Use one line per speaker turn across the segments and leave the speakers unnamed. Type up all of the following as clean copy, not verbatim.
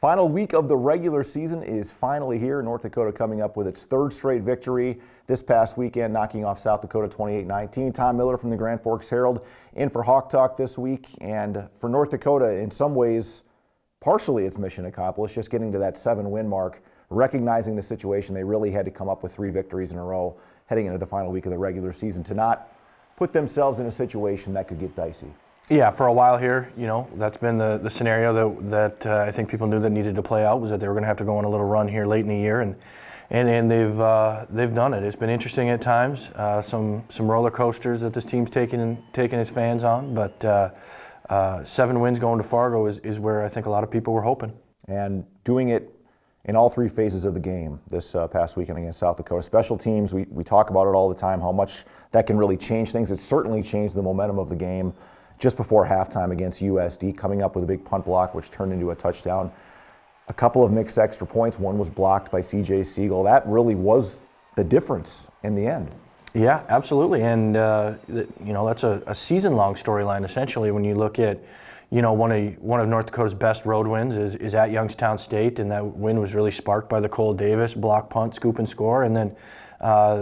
Final week of the regular season is finally here. North Dakota coming up with its third straight victory this past weekend, knocking off South Dakota 28-19. Tom Miller from the Grand Forks Herald in for Hawk Talk this week. And for North Dakota, in some ways, partially it's mission accomplished, just getting to that 7-win mark, recognizing the situation. They really had to come up with 3 victories in a row heading into the final week of the regular season to not put themselves in a situation that could get dicey.
Yeah, for a while here, that's been the scenario that I think people knew that needed to play out, was that they were going to have to go on a little run here late in the year, and they've done it. It's been interesting at times, some roller coasters that this team's taking its fans on, but 7 wins going to Fargo is where I think a lot of people were hoping.
And doing it in all 3 phases of the game this past weekend against South Dakota. Special teams, we talk about it all the time, how much that can really change things. It certainly changed the momentum of the game. Just before halftime against USD, coming up with a big punt block, which turned into a touchdown. A couple of mixed extra points. One was blocked by CJ Siegel. That really was the difference in the end.
Yeah, absolutely. And, that's a season-long storyline, essentially, when you look at, one of North Dakota's best road wins is at Youngstown State, and that win was really sparked by the Cole Davis block punt, scoop and score. And then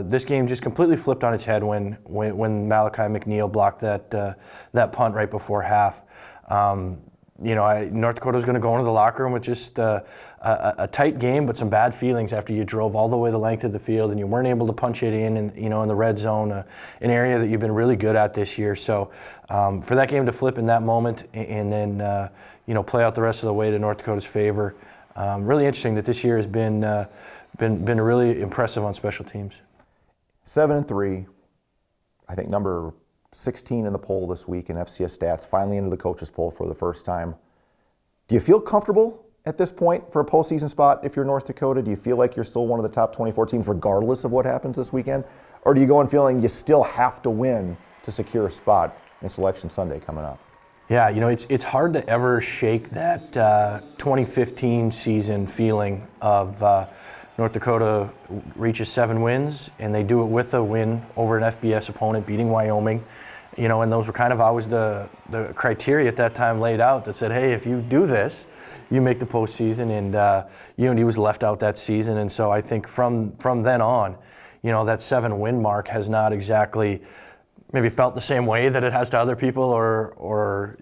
this game just completely flipped on its head when Malachi McNeil blocked that punt right before half. North Dakota's going to go into the locker room with just a tight game, but some bad feelings after you drove all the way the length of the field and you weren't able to punch it in the red zone, an area that you've been really good at this year. So for that game to flip in that moment and then play out the rest of the way to North Dakota's favor, really interesting that this year has been really impressive on special teams.
7-3, I think number 16 in the poll this week in FCS stats, finally into the coaches poll for the first time. Do you feel comfortable at this point for a postseason spot if you're North Dakota? Do you feel like you're still one of the top 24 teams regardless of what happens this weekend? Or do you go in feeling you still have to win to secure a spot in Selection Sunday coming up?
Yeah, it's hard to ever shake that 2015 season feeling of North Dakota reaches 7 wins, and they do it with a win over an FBS opponent, beating Wyoming. And those were kind of always the criteria at that time laid out that said, hey, if you do this, you make the postseason. And UND was left out that season, and so I think from then on, that 7-win mark has not exactly maybe felt the same way that it has to other people, or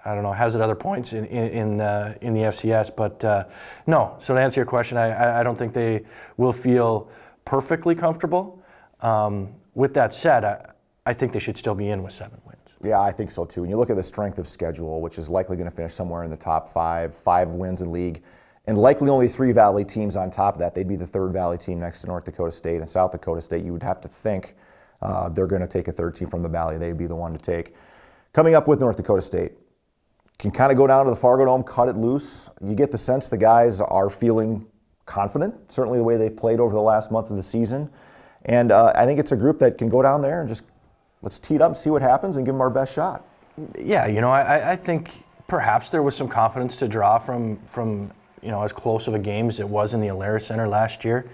I don't know, has at other points in the FCS, but no. So to answer your question, I don't think they will feel perfectly comfortable. With that said, I think they should still be in with 7 wins.
Yeah, I think so too. When you look at the strength of schedule, which is likely going to finish somewhere in the top 5 wins in league, and likely only 3 Valley teams on top of that. They'd be the 3rd Valley team next to North Dakota State and South Dakota State. You would have to think they're going to take a 3rd team from the Valley. They'd be the one to take. Coming up with North Dakota State, can kind of go down to the Fargo Dome, cut it loose. You get the sense the guys are feeling confident, certainly the way they've played over the last month of the season. And I think it's a group that can go down there and just let's tee it up, see what happens, and give them our best shot.
Yeah, I think perhaps there was some confidence to draw from as close of a game as it was in the Alaris Center last year.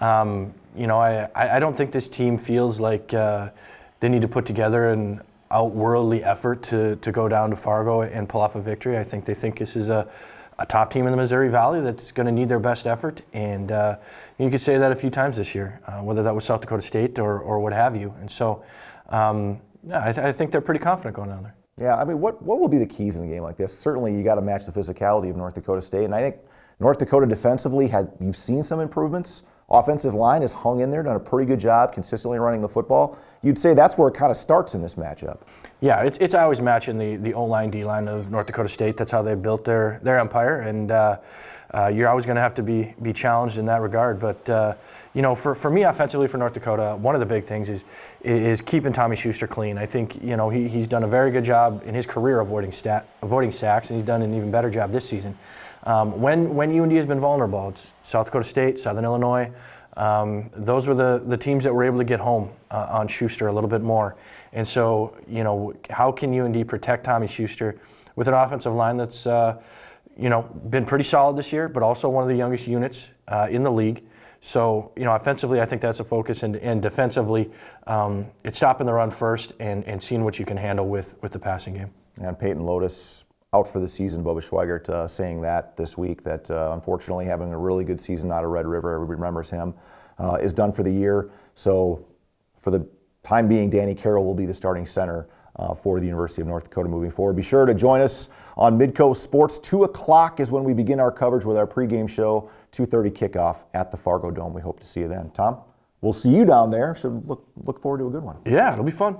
I don't think this team feels like they need to put together an outworldly effort to go down to Fargo and pull off a victory. I think they think this is a top team in the Missouri Valley that's going to need their best effort, and you could say that a few times this year, whether that was South Dakota State or what have you. And so, I think they're pretty confident going down there.
Yeah, I mean, what will be the keys in a game like this? Certainly, you got to match the physicality of North Dakota State, and I think North Dakota defensively you've seen some improvements. Offensive line has hung in there, done a pretty good job consistently running the football. You'd say that's where it kind of starts in this matchup.
Yeah, it's always matching the O-line, D-line of North Dakota State. That's how they built their empire, and you're always going to have to be challenged in that regard. But for me, offensively for North Dakota, one of the big things is keeping Tommy Schuster clean. I think he's done a very good job in his career avoiding sacks, and he's done an even better job this season. When UND has been vulnerable, it's South Dakota State, Southern Illinois. Those were the teams that were able to get home on Schuster a little bit more. And so, how can UND protect Tommy Schuster with an offensive line that's, been pretty solid this year, but also one of the youngest units in the league. So, offensively, I think that's a focus, and defensively, it's stopping the run first and seeing what you can handle with the passing game.
And Peyton Lotus out for the season. Bubba Schweigert saying that this week, that unfortunately having a really good season out of Red River, everybody remembers him, is done for the year. So for the time being, Danny Carroll will be the starting center for the University of North Dakota moving forward. Be sure to join us on Midco Sports. 2 o'clock is when we begin our coverage with our pregame show, 2:30 kickoff at the Fargo Dome. We hope to see you then. Tom, we'll see you down there. Should look forward to a good one.
Yeah, it'll be fun.